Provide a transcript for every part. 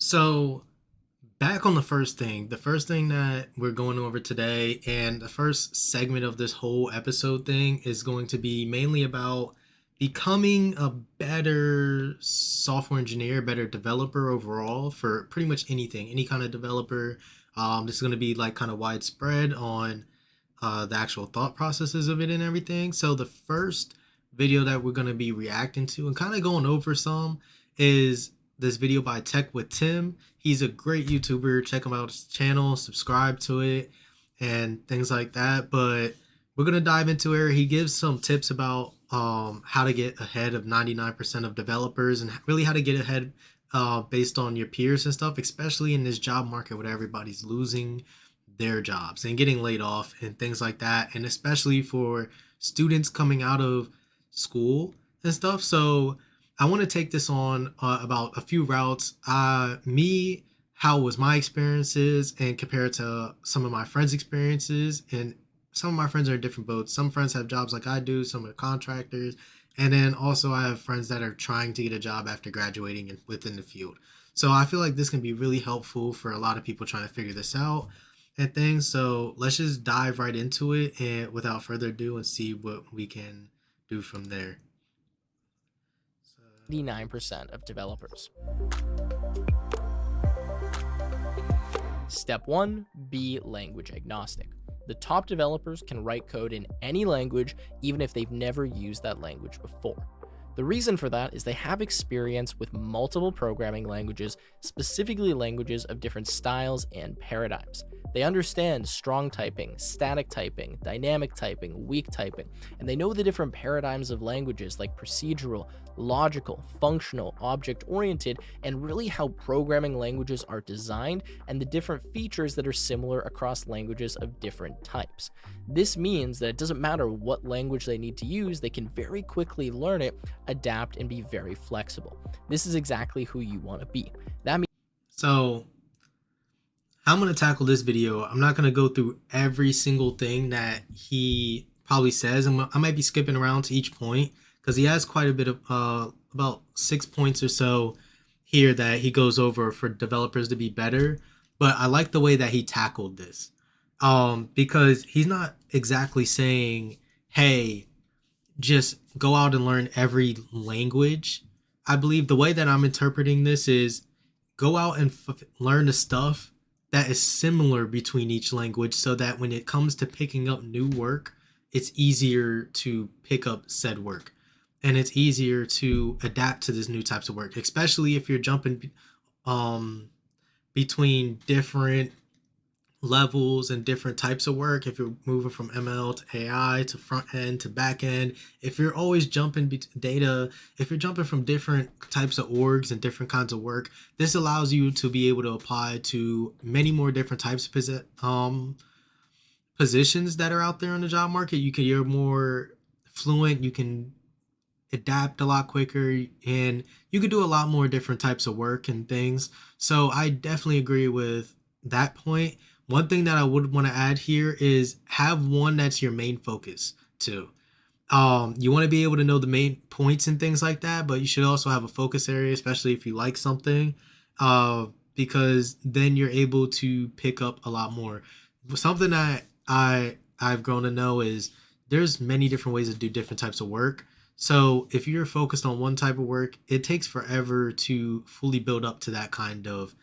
So, back on the first thing that we're going over today, and the first segment of this whole episode thing is going to be mainly about becoming a better software engineer, better developer overall for pretty much anything, any kind of developer. This is going to be like kind of widespread on the actual thought processes of it and everything. So, the first video that we're going to be reacting to and kind of going over some is this video by Tech with Tim. He's a great YouTuber. Check him out his channel, subscribe to it, and things like that. But we're gonna dive into it. He gives some tips about how to get ahead of 99% of developers and really how to get ahead based on your peers and stuff, especially in this job market where everybody's losing their jobs and getting laid off and things like that, and especially for students coming out of school and stuff. So I want to take this on about a few routes. How was my experiences and compare it to some of my friends' experiences. And some of my friends are in different boats. Some friends have jobs like I do, some are contractors. And then also, I have friends that are trying to get a job after graduating and within the field. So I feel like this can be really helpful for a lot of people trying to figure this out and things. So let's just dive right into it and without further ado and see what we can do from there. 99% of developers. Step 1, be language agnostic. The top developers can write code in any language, even if they've never used that language before. The reason for that is they have experience with multiple programming languages, specifically languages of different styles and paradigms. They understand strong typing, static typing, dynamic typing, weak typing, and they know the different paradigms of languages like procedural, logical, functional, object-oriented, and really how programming languages are designed and the different features that are similar across languages of different types. This means that it doesn't matter what language they need to use, they can very quickly learn it, adapt, and be very flexible. This is exactly who you want to be. That means So I'm going to tackle this video. I'm not going to go through every single thing that he probably says. I might be skipping around to each point because he has quite a bit of about 6 points or so here that he goes over for developers to be better. But I like the way that he tackled this because he's not exactly saying, hey, just go out and learn every language. I believe the way that I'm interpreting this is go out and learn the stuff that is similar between each language so that when it comes to picking up new work, it's easier to pick up said work and it's easier to adapt to this new types of work, especially if you're jumping um, between different levels and different types of work. If you're moving from ML to AI to front end to back end, if you're always jumping data, if you're jumping from different types of orgs and different kinds of work, this allows you to be able to apply to many more different types of positions that are out there in the job market. You're more fluent, you can adapt a lot quicker, and you could do a lot more different types of work and things. So I definitely agree with that point. One thing that I would want to add here is have one that's your main focus too. You want to be able to know the main points and things like that, but you should also have a focus area, especially if you like something, because then you're able to pick up a lot more. Something that I've grown to know is there's many different ways to do different types of work. So if you're focused on one type of work, it takes forever to fully build up to that kind of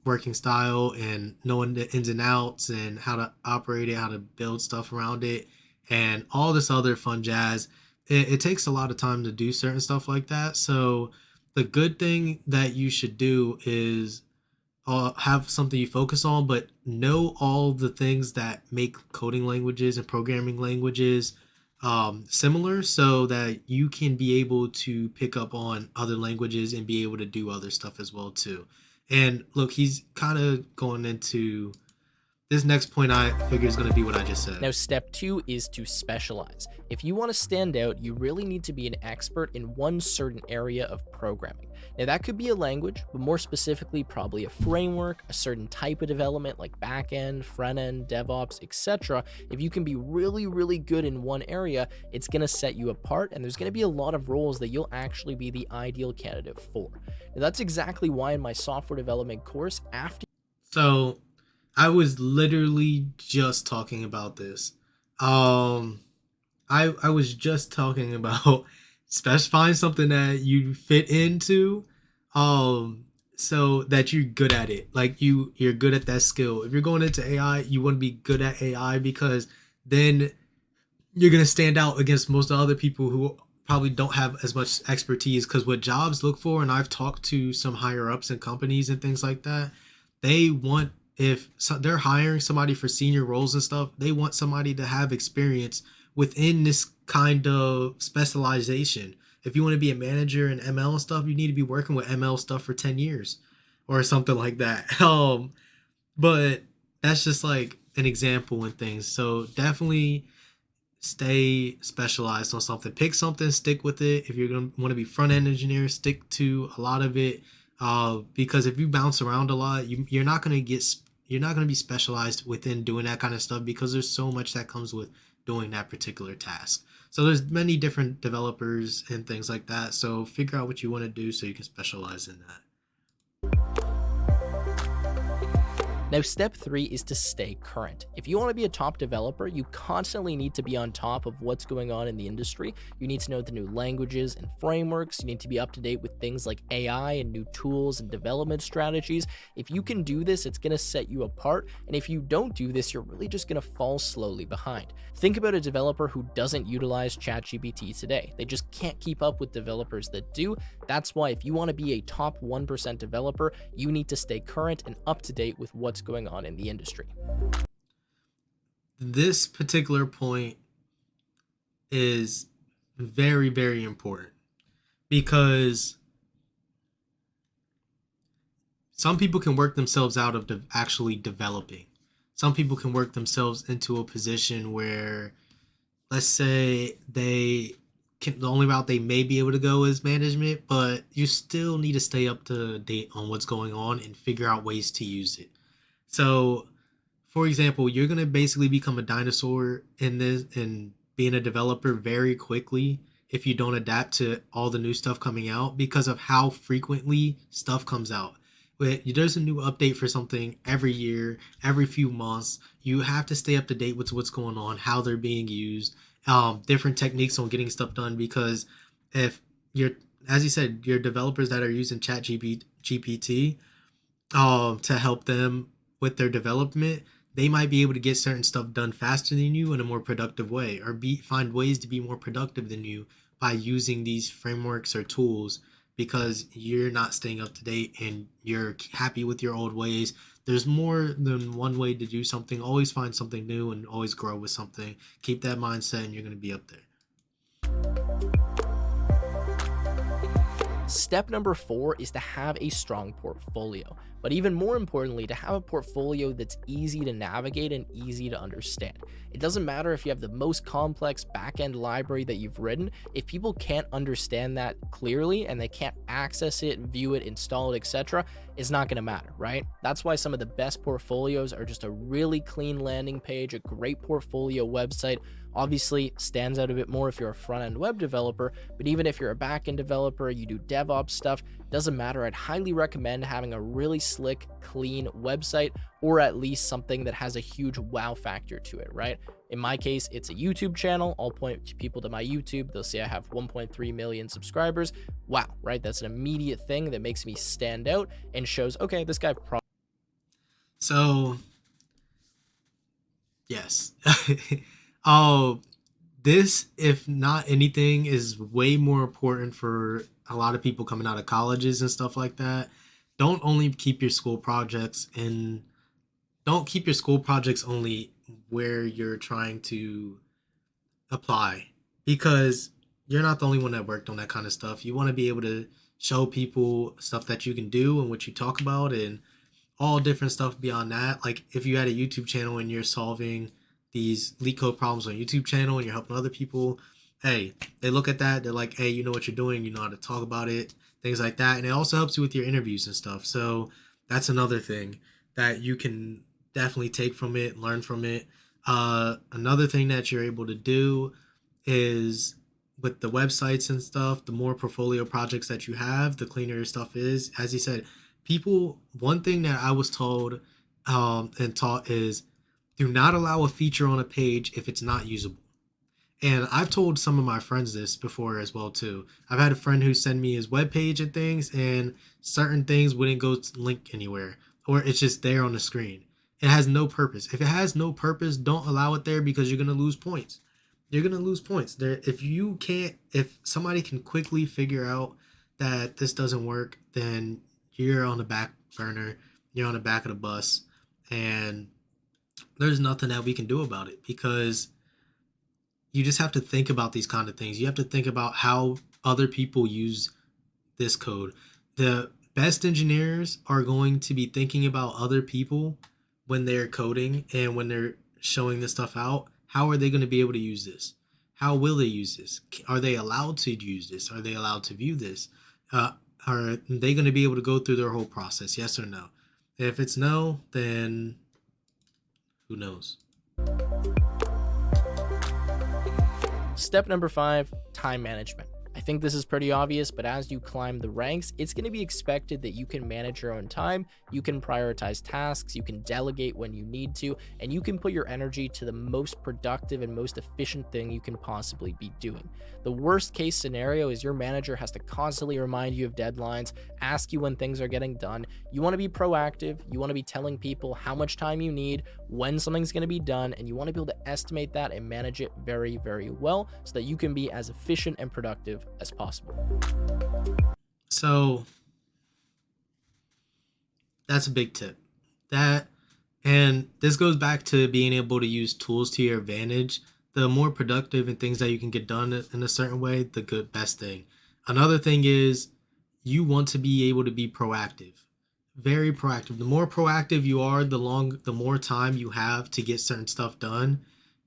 working style and knowing the ins and outs and how to operate it, how to build stuff around it, and all this other fun jazz. It takes a lot of time to do certain stuff like that. So the good thing that you should do is have something you focus on, but know all the things that make coding languages and programming languages similar so that you can be able to pick up on other languages and be able to do other stuff as well too. And look, he's kind of going into this next point I figure is going to be what I just said. Now, step 2 is to specialize. If you want to stand out, you really need to be an expert in one certain area of programming. Now, that could be a language, but more specifically, probably a framework, a certain type of development like backend, front end, DevOps, etc. If you can be really, really good in one area, it's going to set you apart, and there's going to be a lot of roles that you'll actually be the ideal candidate for. Now, that's exactly why in my software development course, after So I was literally just talking about this. Um, I was just talking about specifying something that you fit into, um, so that you're good at it. Like you're good at that skill. If you're going into AI, you want to be good at AI because then you're gonna stand out against most other people who probably don't have as much expertise. Because what jobs look for, and I've talked to some higher ups in companies and things like that, they want, if they're hiring somebody for senior roles and stuff, they want somebody to have experience within this kind of specialization. If you want to be a manager in ML and stuff, you need to be working with ML stuff for 10 years or something like that. But that's just like an example and things. So definitely stay specialized on something. Pick something, stick with it. If you're gonna want to be front end engineer, stick to a lot of it. Because if you bounce around a lot, you're not gonna you're not gonna be specialized within doing that kind of stuff because there's so much that comes with doing that particular task. So there's many different developers and things like that. So figure out what you want to do so you can specialize in that. Now, step 3 is to stay current. If you want to be a top developer, you constantly need to be on top of what's going on in the industry. You need to know the new languages and frameworks. You need to be up to date with things like AI and new tools and development strategies. If you can do this, it's going to set you apart. And if you don't do this, you're really just going to fall slowly behind. Think about a developer who doesn't utilize ChatGPT today. They just can't keep up with developers that do. That's why if you want to be a top 1% developer, you need to stay current and up to date with what's going on in the industry. This particular point is very, very important because some people can work themselves out of actually developing. Some people can work themselves into a position where, let's say, the only route they may be able to go is management, but you still need to stay up to date on what's going on and figure out ways to use it. So, for example, you're gonna basically become a dinosaur in this and being a developer very quickly if you don't adapt to all the new stuff coming out because of how frequently stuff comes out. There's a new update for something every year, every few months. You have to stay up to date with what's going on, how they're being used, different techniques on getting stuff done. Because if you're, as you said, your developers that are using Chat GPT to help them with their development, they might be able to get certain stuff done faster than you in a more productive way, or find ways to be more productive than you by using these frameworks or tools because you're not staying up to date and you're happy with your old ways. There's more than one way to do something. Always find something new and always grow with something. Keep that mindset and you're going to be up there. Step number 4 is to have a strong portfolio, but even more importantly, to have a portfolio that's easy to navigate and easy to understand. It doesn't matter if you have the most complex backend library that you've written, if people can't understand that clearly and they can't access it, view it, install it, etc., it's not going to matter, right? That's why some of the best portfolios are just a really clean landing page, a great portfolio website. Obviously, stands out a bit more if you're a front-end web developer, but even if you're a back-end developer, you do DevOps stuff, doesn't matter. I'd highly recommend having a really slick, clean website, or at least something that has a huge wow factor to it, right? In my case, it's a YouTube channel. I'll point people to my YouTube. They'll see I have 1.3 million subscribers. Wow, right? That's an immediate thing that makes me stand out and shows, okay, this guy probably. So, yes. Oh, this, if not anything, is way more important for a lot of people coming out of colleges and stuff like that. Don't only keep your school projects and don't keep your school projects only where you're trying to apply because you're not the only one that worked on that kind of stuff. You want to be able to show people stuff that you can do and what you talk about and all different stuff beyond that. Like if you had a YouTube channel and you're solving these leak code problems on YouTube channel and you're helping other people, hey, they look at that, they're like, hey, you know what you're doing, you know how to talk about it, things like that. And it also helps you with your interviews and stuff. So that's another thing that you can definitely take from it, learn from it. Another thing that you're able to do is with the websites and stuff, the more portfolio projects that you have, the cleaner your stuff is. As you said, people, one thing that I was told and taught is do not allow a feature on a page if it's not usable. And I've told some of my friends this before as well too. I've had a friend who sent me his web page and things, and certain things wouldn't go to link anywhere, or it's just there on the screen. It has no purpose. If it has no purpose, don't allow it there because you're gonna lose points. You're gonna lose points. There, if you can't, if somebody can quickly figure out that this doesn't work, then you're on the back burner. You're on the back of the bus, and there's nothing that we can do about it because you just have to think about these kind of things. You have to think about how other people use this code. The best engineers are going to be thinking about other people when they're coding and when they're showing this stuff out. How are they going to be able to use this? How will they use this? Are they allowed to use this? Are they allowed to view this? Are they going to be able to go through their whole process? Yes or no? If it's no, then who knows? Step number 5, time management. I think this is pretty obvious, but as you climb the ranks, it's going to be expected that you can manage your own time, you can prioritize tasks, you can delegate when you need to, and you can put your energy to the most productive and most efficient thing you can possibly be doing. The worst case scenario is your manager has to constantly remind you of deadlines, ask you when things are getting done. You want to be proactive, you want to be telling people how much time you need, when something's going to be done, and you want to be able to estimate that and manage it very, very well so that you can be as efficient and productive as possible. So that's a big tip. That, and this goes back to being able to use tools to your advantage. The more productive and things that you can get done in a certain way, the good best thing. Another thing is you want to be able to be proactive. Very proactive. The more proactive you are, the more time you have to get certain stuff done,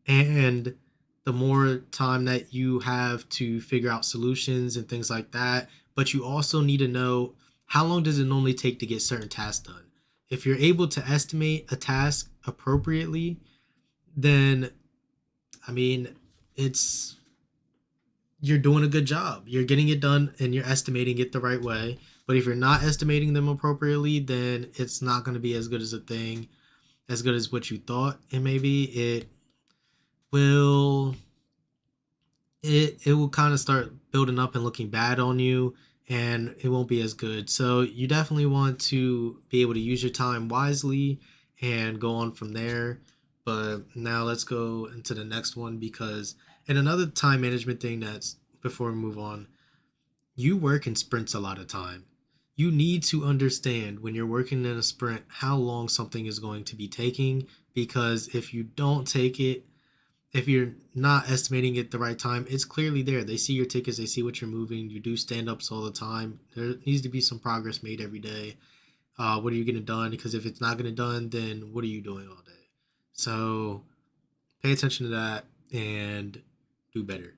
and the more time that you have to figure out solutions and things like that. But you also need to know how long does it normally take to get certain tasks done. If you're able to estimate a task appropriately, then I mean, it's you're doing a good job. You're getting it done and you're estimating it the right way. But if you're not estimating them appropriately, then it's not going to be as good as a thing, as good as what you thought it may be. Will it will kind of start building up and looking bad on you, and it won't be as good. So you definitely want to be able to use your time wisely and go on from there. But now let's go into the next one because, and another time management thing that's before we move on, you work in sprints a lot of time. You need to understand when you're working in a sprint how long something is going to be taking, because if you don't take it, if you're not estimating it the right time, it's clearly there. They see your tickets, they see what you're moving. You do stand ups all the time. There needs to be some progress made every day. What are you getting done? Because if it's not getting done, then what are you doing all day? So pay attention to that and do better.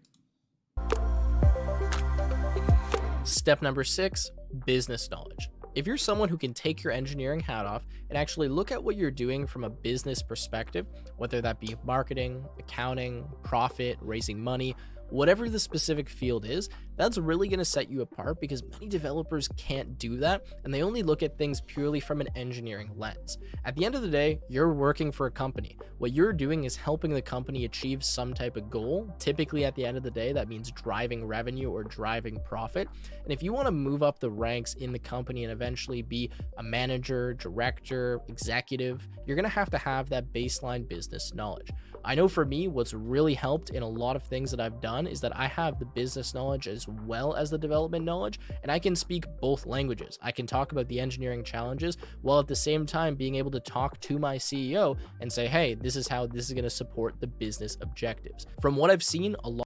Step number 6, business knowledge. If you're someone who can take your engineering hat off and actually look at what you're doing from a business perspective, whether that be marketing, accounting, profit, raising money, whatever the specific field is, that's really going to set you apart because many developers can't do that and they only look at things purely from an engineering lens. At the end of the day, you're working for a company. What you're doing is helping the company achieve some type of goal. Typically, at the end of the day, that means driving revenue or driving profit. And if you want to move up the ranks in the company and eventually be a manager, director, executive, you're going to have that baseline business knowledge. I know for me, what's really helped in a lot of things that I've done is that I have the business knowledge as well as the development knowledge, and I can speak both languages. I can talk about the engineering challenges while at the same time being able to talk to my CEO and say, hey, this is how this is going to support the business objectives. From what I've seen, a lot.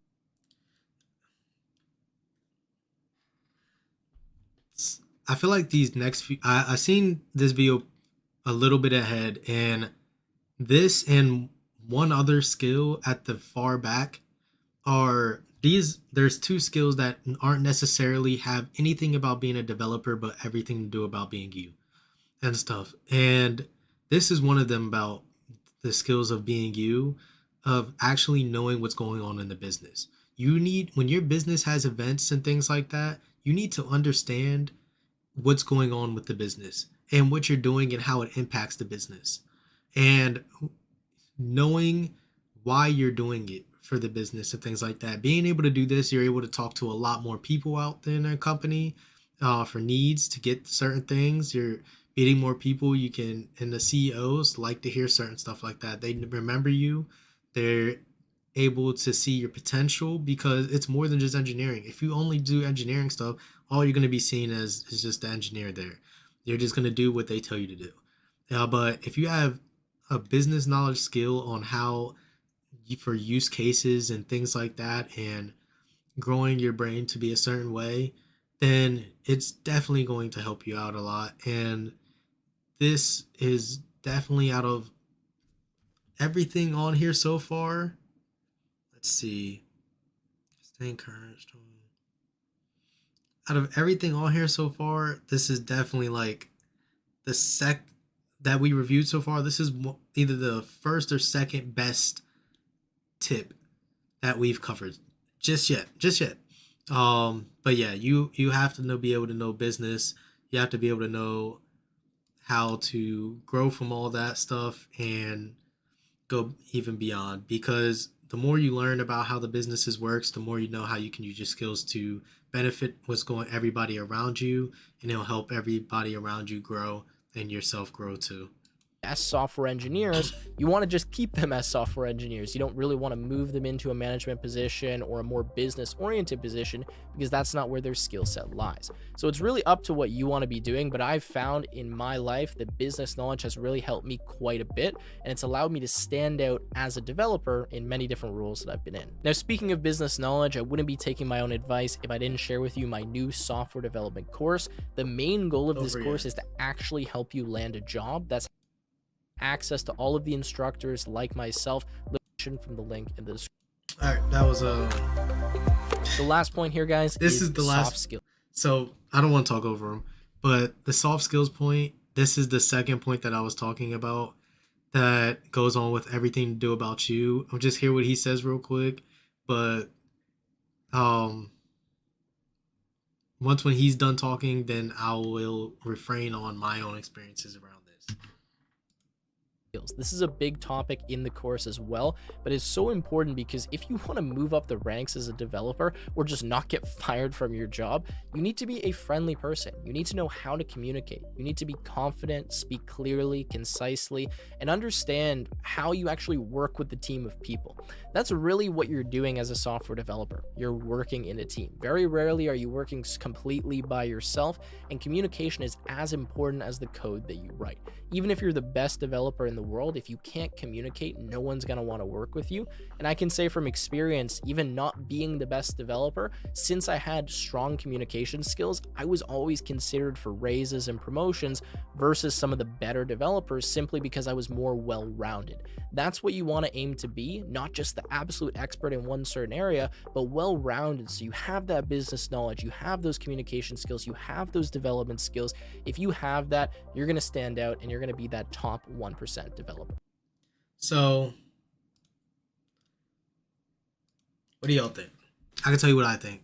I feel like these next few, I've seen this video a little bit ahead. And this and one other skill at the far back are these. There's two skills that aren't necessarily have anything about being a developer, but everything to do about being you and stuff. And this is one of them about the skills of being you, of actually knowing what's going on in the business. You need, when your business has events and things like that, you need to understand what's going on with the business and what you're doing and how it impacts the business. And knowing why you're doing it for the business and things like that. Being able to do this, you're able to talk to a lot more people out there in a company for needs to get certain things. You're meeting more people. You can, and the CEOs like to hear certain stuff like that. They remember you. They're able to see your potential because it's more than just engineering. If you only do engineering stuff, all you're going to be seen as is just the engineer there. You're just going to do what they tell you to do. But if you have a business knowledge skill on how for use cases and things like that and growing your brain to be a certain way, then it's definitely going to help you out a lot. And this is definitely out of everything on here so far. Let's see. Staying current. Out of everything on here so far, this is definitely like the that we reviewed so far. This is either the first or second best tip that we've covered just yet. But yeah, you have to be able to know business. You have to be able to know how to grow from all that stuff and go even beyond, because the more you learn about how the businesses works, the more you know how you can use your skills to benefit what's going everybody around you, and it'll help everybody around you grow and yourself grow too. As software engineers, you want to just keep them as software engineers. You don't really want to move them into a management position or a more business oriented position, because that's not where their skill set lies. So it's really up to what you want to be doing. But I've found in my life that business knowledge has really helped me quite a bit, and it's allowed me to stand out as a developer in many different roles that I've been in. Now, speaking of business knowledge, I wouldn't be taking my own advice if I didn't share with you my new software development course. The main goal of this course is to actually help you land a job. That's access to all of the instructors like myself, from the link in the description. All right, that was the last point here, guys. This is the last soft skill. So I don't want to talk over them, but the soft skills point, this is the second point that I was talking about that goes on with everything to do about you. I'll just hear what he says real quick, but once when he's done talking, then I will refrain on my own experiences around this. This is a big topic in the course as well, but it's so important because if you want to move up the ranks as a developer or just not get fired from your job, you need to be a friendly person. You need to know how to communicate. You need to be confident, speak clearly, concisely, and understand how you actually work with the team of people. That's really what you're doing as a software developer. You're working in a team. Very rarely are you working completely by yourself, and communication is as important as the code that you write. Even if you're the best developer in the world, if you can't communicate, no one's going to want to work with you. And I can say from experience, even not being the best developer, since I had strong communication skills, I was always considered for raises and promotions versus some of the better developers, simply because I was more well-rounded. That's what you want to aim to be, not just the absolute expert in one certain area, but well-rounded. So you have that business knowledge, you have those communication skills, you have those development skills. If you have that, you're going to stand out and you're going to be that top 1% developer. So, what do y'all think? I can tell you what I think.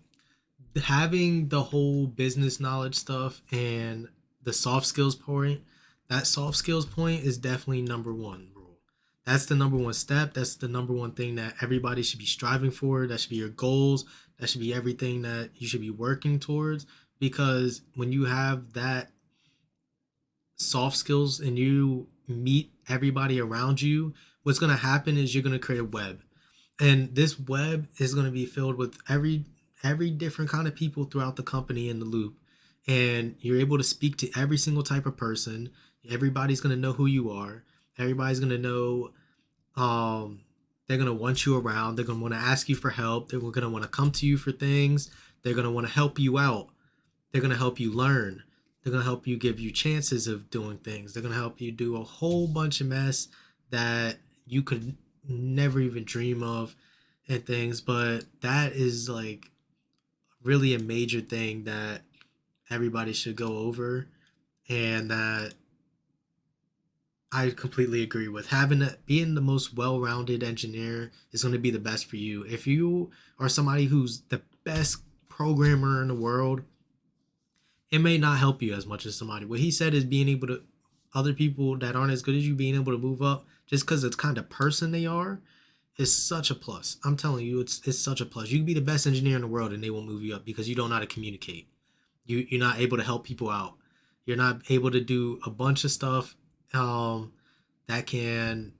Having the whole business knowledge stuff and the soft skills point, that soft skills point is definitely number one rule. That's the number one step. That's the number one thing that everybody should be striving for. That should be your goals. That should be everything that you should be working towards. Because when you have that soft skills and you meet everybody around you, what's going to happen is you're going to create a web. And this web is going to be filled with every different kind of people throughout the company in the loop. And you're able to speak to every single type of person. Everybody's going to know who you are. Everybody's going to know, they're going to want you around. They're going to want to ask you for help. They're going to want to come to you for things. They're going to want to help you out. They're going to help you learn. They're going to help you, give you chances of doing things. They're going to help you do a whole bunch of mess that you could never even dream of and things. But that is like really a major thing that everybody should go over, and that I completely agree with. Being the most well-rounded engineer is going to be the best for you. If you are somebody who's the best programmer in the world, it may not help you as much as somebody. What he said is being able to, other people that aren't as good as you being able to move up just because it's kind of person they are is such a plus. I'm telling you, it's such a plus. You can be the best engineer in the world and they won't move you up because you don't know how to communicate. You're not able to help people out. You're not able to do a bunch of stuff that can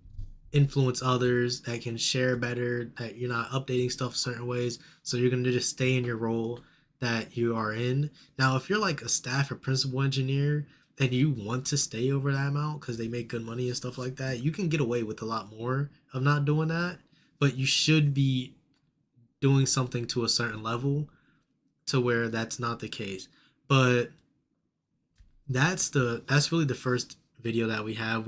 influence others, that can share better, that you're not updating stuff certain ways. So you're going to just stay in your role that you are in. Now, if you're like a staff or principal engineer and you want to stay over that amount because they make good money and stuff like that, you can get away with a lot more of not doing that. But you should be doing something to a certain level to where that's not the case. But that's really the first video that we have.